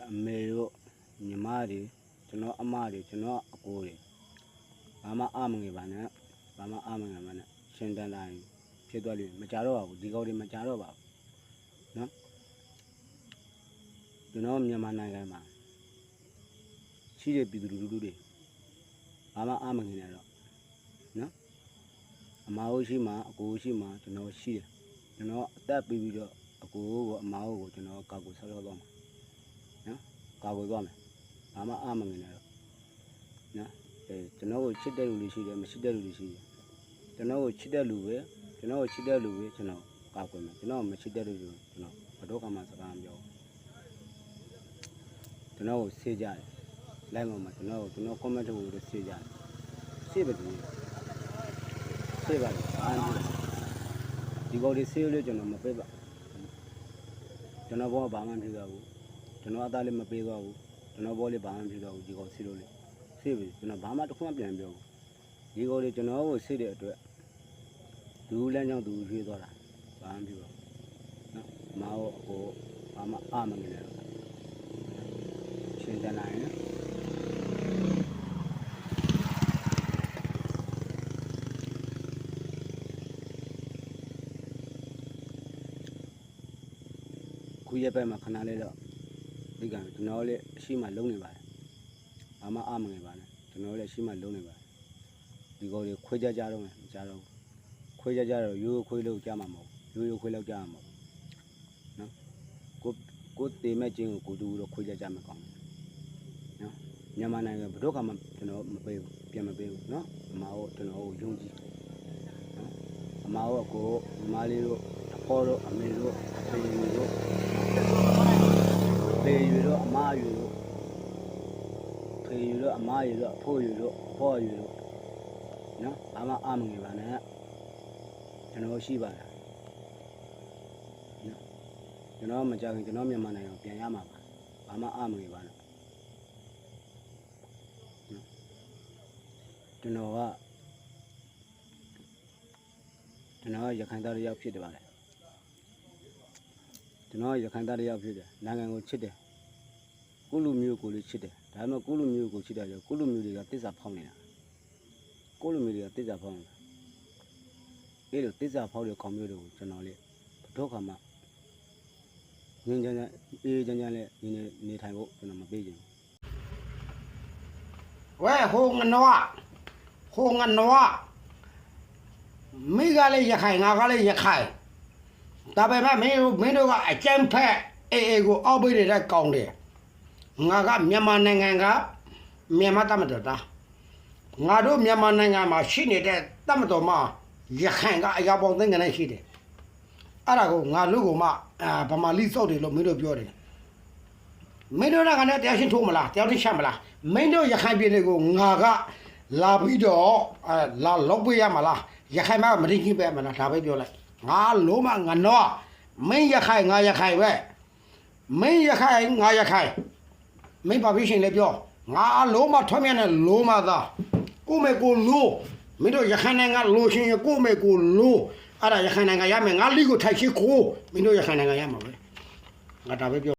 အမေတို့ညီမတွေကျွန်တော်အမတွေကျွန်တော်အကိုတွေဘာမှအမငယ်ပါနဲ့ဘာမှအမငယ်ပါနဲ့ရှင်တန်တိုင်းဖြစ်သွားလိမ့်မကြတော့ပါဘူးဒီကောက်တွေမကြတော့ပါဘူးနော်ကျွန်တော်မြန်မာနိုင်ငံမှာရှိတဲ့ပြည်သူလူထုတွေဘာမှအမငယ်နဲ့တော့နော်အမဟုတ်ရှိမှအကိုရှိမှကျွန်တော်ရှိတယ်ကျွန်တော်အသက်ပြီးပြီးတော့အကိုကိုအမကိုကျွန်တော်ကောက်ကိုဆက်လို့သွားမှာနော်ကောက်ကိုသွားမယ်ဘာမှအမငယ်နဲ့တော့နော်ကျွန်တော်ကိုချစ်တဲ့လူတွေရှိတယ်မရှိတဲ့လူတွေရှိတယ်ကျွန်တော်ကိုချစ်တဲ့လူပဲကျွန်တော်ကိုချစ်တဲ့လူပဲကျွန်တော်ကောက်ကွယ်မယ်ကျွန်တော်မချစ်တဲ့လူတွေကျွန်တော်ဘယ်တော့မှစကားမပြောကျွန်တော်ကိုဆေးကြတယ်လိုက်မှာကျွန်တော် comment ထုတ်လို့ဆေးကြတယ်ဆေးပါဘူးဆေးပါလေအားဒီကောဒီဆေးလို့ကျွန်တော်မပေးပါကျွန်တော်ဘောဘာမှမဖြစ်တော့ဘူးကျွန်တော်အသားလေးမပေးတော့ဘူးကျွန်တော်ဘောလေးဘာမှမဖြစ်တော့ဘူးဒီကောဆေးလို့လေဆေးပြီကျွန်တော်ဘာမှတစ်ခုမှပြန်ပြောဘူးဒီကောလေးကျွန်တော်ကိုဆေးတဲ့အတွက်ဒူးလမ်းကြောင်းဒူးရွေးသွားတာဘာမှမဖြစ်တော့နော်မအောင်ဟိုဘာမှအမငယ်နဲ့ရှင်းတယ်နိုင်နော်ခုရက်ပဲမှာခဏလေးတော့ဒီကကျွန်တော်လည်းအရှိမှလုံးနေပါတယ်ဘာမှအမငယ်ပါနဲ့ကျွန်တော်လည်းအရှိမှလုံးနေပါတယ်ဒီကောတွေခွေးကြတော့မယ်မကြတော့ဘူးခွေးကြတော့ရိုးခွေးလို့ကြားမှာမဟုတ်ရိုးခွေးလောက်ကြားမှာမဟုတ်နော်ကိုတေမဲ့ချင်းကိုတူတော့ခွေးကြမှာကောင်းတယ်နော်မြန်မာနိုင်ငံဘယ်တော့မှကျွန်တော်မပေးဘူးပြန်မပေးဘူးနော်အမတို့ကျွန်တော်ကိုယုံကြည်နော်အမတို့ကိုညီမလေးတို့အဖေါ်တို့အမေတို့အဖေတို့ဖေယူတို့အမယူတို့ဖေယူတို့အမယူတို့အဖိုးယူတို့အဖေါ်ယူတို့နော်ဘာမှအမငယ်ပါနဲ့ကျွန်တော်ရှိပါတယ်နော်ကျွန်တော်မကြောက်ရင်ကျွန်တော်မြန်မာနိုင်ငံပြန်ရမှာပါဘာမှအမငယ်ပါနဲ့နော်ကျွန်တော်ရခိုင်သားတယောက်ဖြစ်တယ်ပါလေကျွန်တော်ရခိုင်သားတယောက်ဖြစ်တယ်နိုင်ငံကိုချစ်တယ်ကုလူမျိုးကိုလည်းချစ်တယ်ဒါပေမဲ့ကုလူမျိုးကိုချစ်တယ်ဆိုကုလူမျိုးတွေကတစ္ဆာဖောင်းနေတာကုလူမျိုးတွေကတစ္ဆာဖောင်းနေတာအဲ့လိုတစ္ဆာဖောင်းတဲ့ကောင်မျိုးတွေကိုကျွန်တော်လေဘယ်တော့မှငင်းချမ်းအေးချမ်းလေးနေထိုင်ဖို့ကျွန်တော်မပေးချင်ဘူးဝဲဟိုငနွားမိကလည်းရခိုင်ငါကလည်းရခိုင်ဒါပေမဲ့မင်းတို့ကအကျန်းဖက်အေးကိုအောက်ပေးတဲ့ကောင်းတယ်ငါကမြန်မာနိုင်ငံကမြန်မာတမတော်တာငါတို့မြန်မာနိုင်ငံမှာရှိနေတဲ့တမတော်မှာရခိုင်ကအရာပေါင်းသိန်းနဲ့ရှိတယ်အဲ့ဒါကိုငါလူကမှဗမာလိစောက်တယ်လို့မင်းတို့ပြောတယ်မင်းတို့ကလည်းတရားရှင်းထိုးမလားတရားရှင်းမလားမင်းတို့ရခိုင်ပြည်နယ်ကိုငါကလာပြီးတော့လာလောက်ပေးရမလားရခိုင်မှာမတင်ကြည့်ပဲမလားဒါပဲပြောလိုက်ငါလုံးမငါတော့မင်းရခိုင်ငါရခိုင်ပဲမင်းရခိုင်ငါရခိုင်မင်းဘာဖြစ်ရှင်လဲပြောငါလုံးမထွက်မြတ်နဲ့လုံးမသားကိုမေကိုလိုမင်းတို့ရခိုင်နိုင်ငံလိုရှင်ကိုမေကိုလိုအဲ့ဒါရခိုင်နိုင်ငံရမယ်ငါလိကိုထိုက်ရှိကိုမင်းတို့ရခိုင်နိုင်ငံရမှာပဲငါဒါပဲပြော